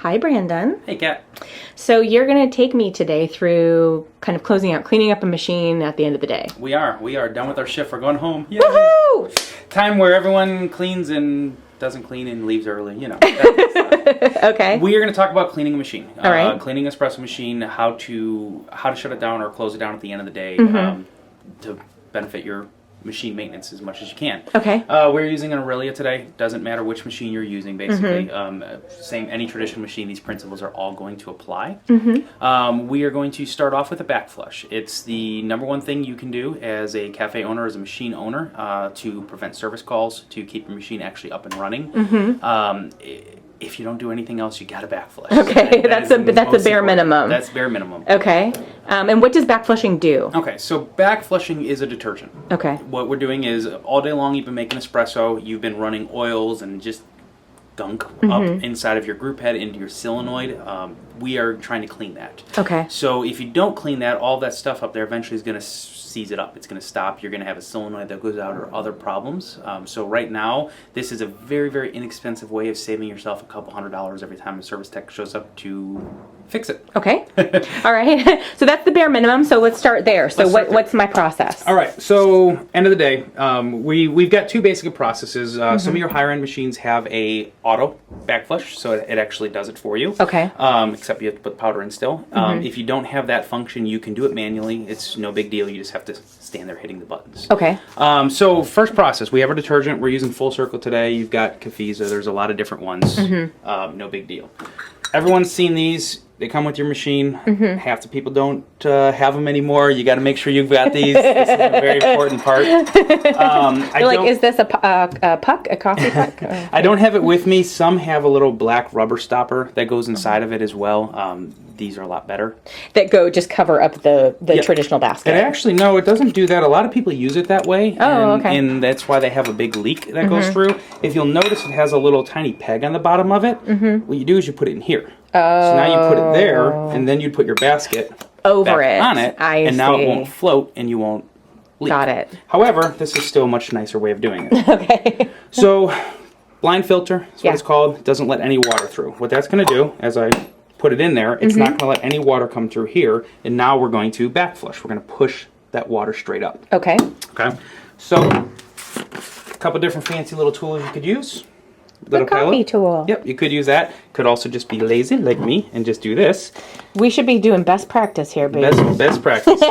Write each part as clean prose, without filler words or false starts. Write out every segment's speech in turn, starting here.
Hi, Brandon. Hey, Kat. So you're going to take me today through kind of cleaning up a machine at the end of the day. We are done with our shift. We're going home. Yay. Woohoo! Time where everyone cleans and doesn't clean and leaves early, you know. Okay. We are going to talk about cleaning a machine. All right. Cleaning an espresso machine, how to shut it down or close it down at the end of the day to benefit your machine maintenance as much as you can. Okay. We're using an Aurelia today. Doesn't matter which machine you're using, basically. Any traditional machine, these principles are all going to apply. We are going to start off with a back flush. It's the number one thing you can do as a cafe owner, as a machine owner, to prevent service calls, to keep your machine actually up and running. If you don't do anything else, you got to back flush. Okay, that's a bare minimum. That's bare minimum. Okay. And what does back flushing do? Okay, so back flushing is a detergent. Okay. What we're doing is all day long you've been making espresso, you've been running oils and just gunk up inside of your group head into your solenoid. We are trying to clean that. Okay. So if you don't clean that, all that stuff up there eventually is going to seize it up. It's going to stop. You're going to have a solenoid that goes out or other problems. So right now, this is a very, very inexpensive way of saving yourself a couple $100 every time a service tech shows up to fix it. Okay. All right. So that's the bare minimum. So let's start there. So what's my process? All right. So end of the day, we've got two basic processes. Some of your higher end machines have a auto back flush, so it actually does it for you. Okay. Except you have to put powder in still. If you don't have that function, you can do it manually. It's no big deal. You just have to stand there hitting the buttons. Okay. So first process, we have our detergent. We're using Full Circle today. You've got Cafesa. There's a lot of different ones. No big deal. Everyone's seen these. They come with your machine. Half the people don't have them anymore. You got to make sure you've got these. This is a very important part. Is this a puck, a coffee puck? I don't have it with me. Some have a little black rubber stopper that goes inside of it as well. These are a lot better. That just cover up the traditional basket. No, it doesn't do that. A lot of people use it that way. Okay. And that's why they have a big leak that goes through. If you'll notice, it has a little tiny peg on the bottom of it. What you do is you put it in here. So now you put it there, and then you'd put your basket over back on it, and now it won't float and you won't leak. Got it. However, this is still a much nicer way of doing it. Okay. So, blind filter is what it's called. It doesn't let any water through. What that's going to do, as I put it in there, it's not going to let any water come through here, and now we're going to back flush. We're going to push that water straight up. Okay. Okay. So, a couple different fancy little tools you could use. The coffee tool. Yep, you could use that. Could also just be lazy like me and just do this. We should be doing best practice here, baby. Best practice.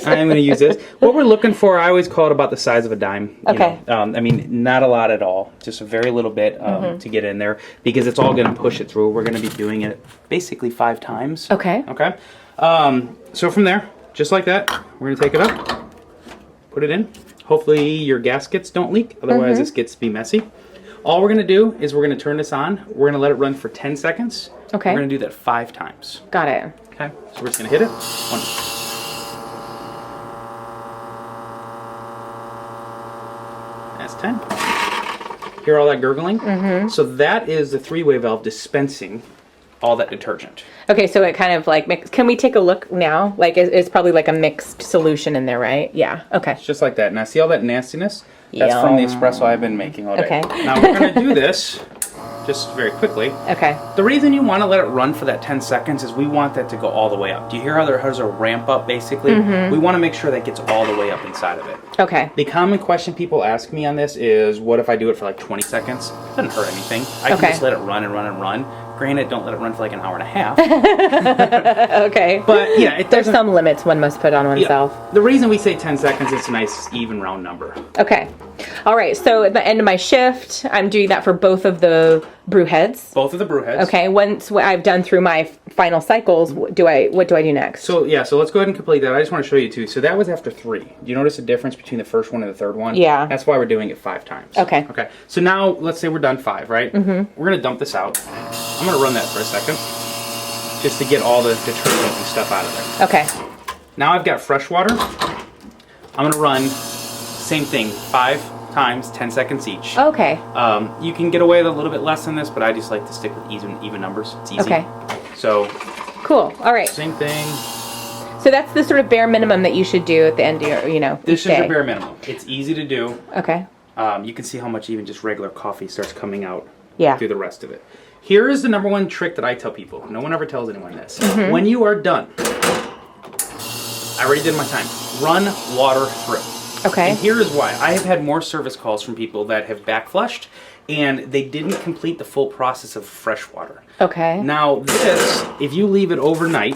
I'm going to use this. What we're looking for, I always call it about the size of a dime. Okay. Not a lot at all. Just a very little bit to get in there because it's all going to push it through. We're going to be doing it basically 5 times. Okay. Okay. So from there, just like that, we're going to take it up, put it in. Hopefully your gaskets don't leak. Otherwise, this gets to be messy. All we're going to do is we're going to turn this on. We're going to let it run for 10 seconds. Okay. We're going to do that 5 times. Got it. Okay. So we're just going to hit it. 1. That's 10. Hear all that gurgling? So that is the 3-way valve dispensing all that detergent. Okay, so it kind of like can we take a look now? Like it's probably like a mixed solution in there, right? Yeah. Okay. It's just like that. Now see all that nastiness? That's from the espresso I've been making all day. Okay. Now we're going to do this just very quickly. Okay. The reason you want to let it run for that 10 seconds is we want that to go all the way up. Do you hear how there's a ramp up basically? We want to make sure that gets all the way up inside of it. Okay. The common question people ask me on this is, what if I do it for like 20 seconds? It doesn't hurt anything. I can just let it run and run and run. Granted, don't let it run for like an hour and a half. Okay. But yeah, there's some limits one must put on oneself. Yeah. The reason we say 10 seconds, it's a nice even round number. Okay. All right. So at the end of my shift, I'm doing that for both of the brew heads. Both of the brew heads. Okay. Once I've done through my final cycles, what do I do next? So let's go ahead and complete that. I just want to show you too. So that was after 3. Do you notice the difference between the first one and the third one? Yeah. That's why we're doing it 5 times. Okay. Okay. So now let's say we're done 5, right? We're going to dump this out. I'm going to run that for a second just to get all the detergent and stuff out of there. Okay. Now I've got fresh water. I'm going to run same thing 5 times, 10 seconds each. Okay. You can get away with a little bit less than this, but I just like to stick with even numbers. It's easy. Okay. So. Cool. All right. Same thing. So that's the sort of bare minimum that you should do at the end of your, This is day. your bare minimum. It's easy to do. Okay. You can see how much even just regular coffee starts coming out Yeah. through the rest of it. Here is the number one trick that I tell people. No one ever tells anyone this. When you are done, I already did my time. Run water through. Okay. And here is why. I have had more service calls from people that have back flushed and they didn't complete the full process of fresh water. Okay. Now this, if you leave it overnight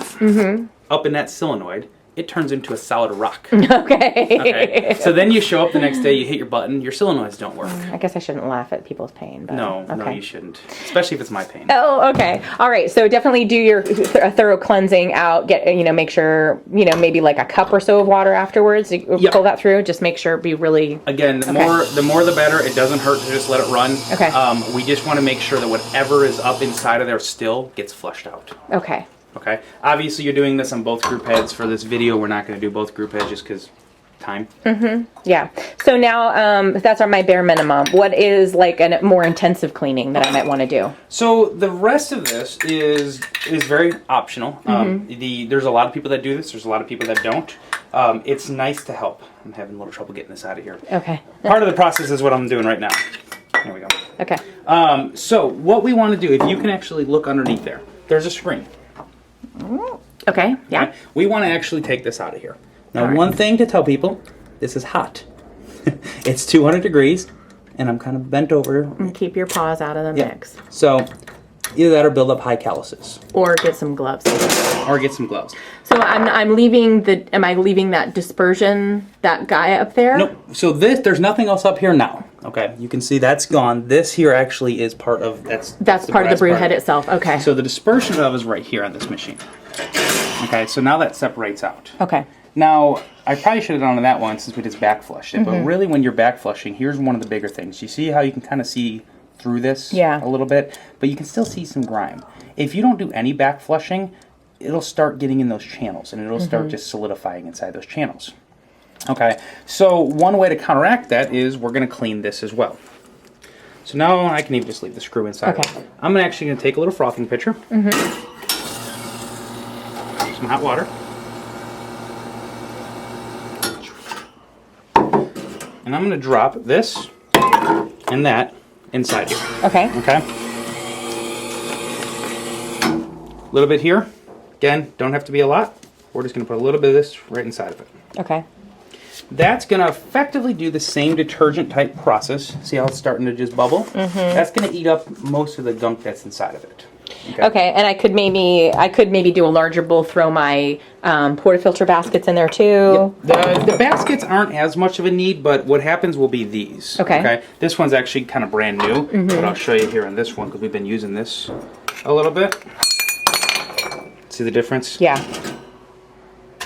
up in that solenoid, it turns into a solid rock. Okay. So then you show up the next day, you hit your button, your solenoids don't work. I guess I shouldn't laugh at people's pain. But, No, okay. you shouldn't. Especially if it's my pain. Oh, okay. All right. So definitely do your thorough cleansing out. Get make sure maybe like a cup or so of water afterwards. Pull that through. Just make sure be really. Again, the more the better. It doesn't hurt to just let it run. Okay. We just want to make sure that whatever is up inside of there still gets flushed out. Okay. Okay. Obviously, you're doing this on both group heads. For this video, we're not going to do both group heads just because time. Yeah. So now that's my bare minimum. What is like a more intensive cleaning that I might want to do? So the rest of this is very optional. There's a lot of people that do this. There's a lot of people that don't. It's nice to help. I'm having a little trouble getting this out of here. Okay. Part of the process is what I'm doing right now. There we go. Okay. So what we want to do, if you can actually look underneath there, there's a screen. Okay. Yeah. Okay? We want to actually take this out of here. Now, one thing to tell people, this is hot. It's 200 degrees, and I'm kind of bent over. And keep your paws out of the mix. So either that or build up high calluses. Or get some gloves. Or get some gloves. So I'm leaving am I leaving that dispersion, that guy up there? Nope. So there's nothing else up here now. Okay, you can see that's gone. This here actually is part of that's part of the brew head itself. Okay. So the dispersion of is right here on this machine. Okay, so now that separates out. Okay. Now, I probably should have done that one since we just back flushed it, but really when you're back flushing, here's one of the bigger things. You see how you can kind of see through this a little bit, but you can still see some grime. If you don't do any back flushing, it'll start getting in those channels and it'll start just solidifying inside those channels. Okay, so one way to counteract that is we're going to clean this as well. So now I can even just leave the screw inside. Okay. I'm actually going to take a little frothing pitcher, some hot water, and I'm going to drop this and that inside here. Okay. Okay. A little bit here. Again, don't have to be a lot. We're just going to put a little bit of this right inside of it. Okay. That's going to effectively do the same detergent type process. See how it's starting to just bubble? That's going to eat up most of the gunk that's inside of it. Okay, and I could maybe do a larger bowl, throw my portafilter baskets in there too. Yep. The baskets aren't as much of a need, but what happens will be these. Okay. This one's actually kind of brand new, but I'll show you here on this one because we've been using this a little bit. See the difference? Yeah.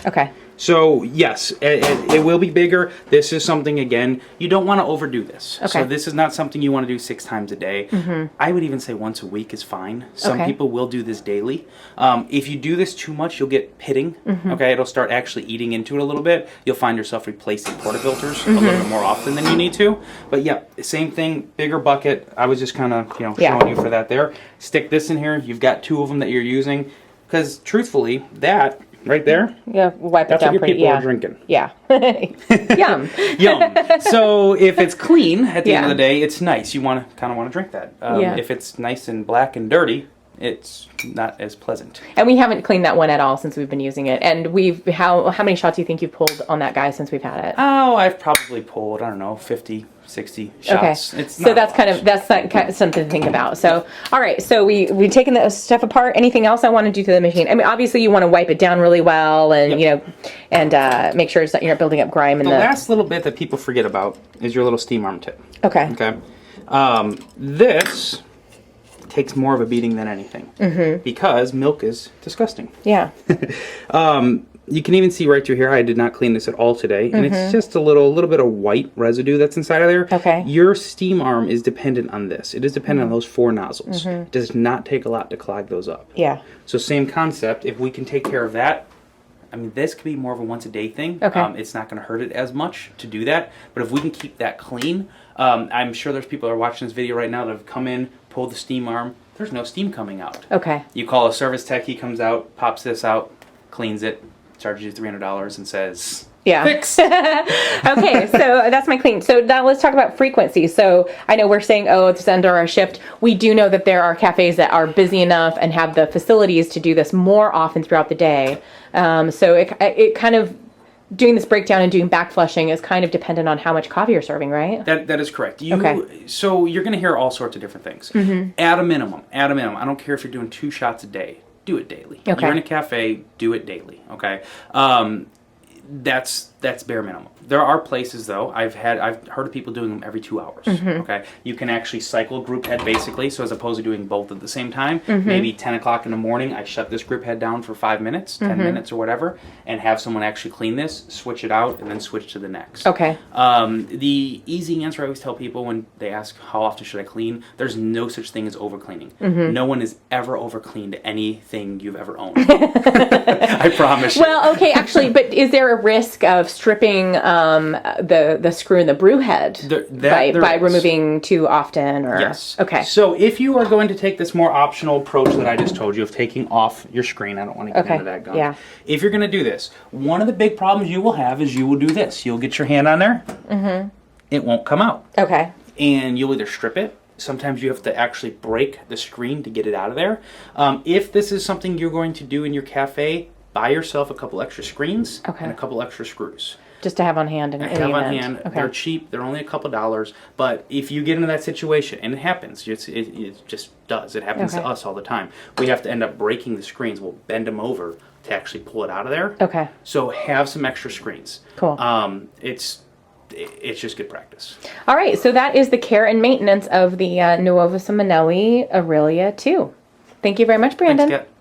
Okay. So yes, it will be bigger. This is something, again, you don't want to overdo this. Okay. So this is not something you want to do 6 times a day. I would even say once a week is fine. Some people will do this daily. If you do this too much, you'll get pitting. Okay, it'll start actually eating into it a little bit. You'll find yourself replacing portafilters a little bit more often than you need to. But yeah, same thing, bigger bucket. I was just kind of showing you for that there. Stick this in here. You've got 2 of them that you're using. Because truthfully, that right there, wipe it that's down what your pretty. people are drinking. Yeah. Yum. Yum. So if it's clean at the end of the day, it's nice. You kind of want to drink that. If it's nice and black and dirty, it's not as pleasant. And we haven't cleaned that one at all since we've been using it. And how many shots do you think you've pulled on that guy since we've had it? Oh, I've probably pulled, I don't know, 50, 60 shots. Okay. It's so that's something to think about. So, all right. So we've taken the stuff apart. Anything else I want to do to the machine? I mean, obviously you want to wipe it down really well and, and make sure you're not building up grime in the last little bit that people forget about is your little steam arm tip. Okay. Okay. This takes more of a beating than anything because milk is disgusting. Yeah. You can even see right through here, I did not clean this at all today, and it's just a little bit of white residue that's inside of there. Okay. Your steam arm is dependent on this. It is dependent on those 4 nozzles. It does not take a lot to clog those up. Yeah. So same concept, if we can take care of that, I mean, this could be more of a once a day thing. Okay. It's not going to hurt it as much to do that, but if we can keep that clean, I'm sure there's people that are watching this video right now that have come in, pulled the steam arm, there's no steam coming out. Okay. You call a service tech, he comes out, pops this out, cleans it, charges you $300 and says, Yeah. Fix. Okay, so that's my clean. So now let's talk about frequency. So I know we're saying, oh, it's under our shift. We do know that there are cafes that are busy enough and have the facilities to do this more often throughout the day. So it kind of, doing this breakdown and doing back flushing is kind of dependent on how much coffee you're serving, right? That is correct. Okay. So you're going to hear all sorts of different things. At a minimum, I don't care if you're doing 2 shots a day, do it daily. Okay. You're in a cafe, do it daily, okay? That's bare minimum. There are places though, I've heard of people doing them every 2 hours. Okay, you can actually cycle group head basically. So as opposed to doing both at the same time, maybe 10 o'clock in the morning, I shut this group head down for 5 minutes, 10 minutes or whatever, and have someone actually clean this, switch it out, and then switch to the next. Okay. The easy answer I always tell people when they ask how often should I clean, there's no such thing as over cleaning. No one has ever over cleaned anything you've ever owned. I promise you. Well, okay, actually, but is there a risk of stripping the screw in the brew head by removing too often? Or yes. Okay. So if you are going to take this more optional approach that I just told you of taking off your screen, I don't want to get into that gunk. Yeah. If you're going to do this, one of the big problems you will have is you will do this. You'll get your hand on there. It won't come out. Okay. And you'll either strip it. Sometimes you have to actually break the screen to get it out of there. If this is something you're going to do in your cafe, buy yourself a couple extra screens and a couple extra screws. Just to have on hand in any event. Okay. They're cheap. They're only a couple dollars. But if you get into that situation, and it happens, it just does. It happens to us all the time. We have to end up breaking the screens. We'll bend them over to actually pull it out of there. Okay. So have some extra screens. Cool. It's just good practice. All right. So that is the care and maintenance of the Nuova Simonelli Aurelia II. Thank you very much, Brandon. Thanks, Kat.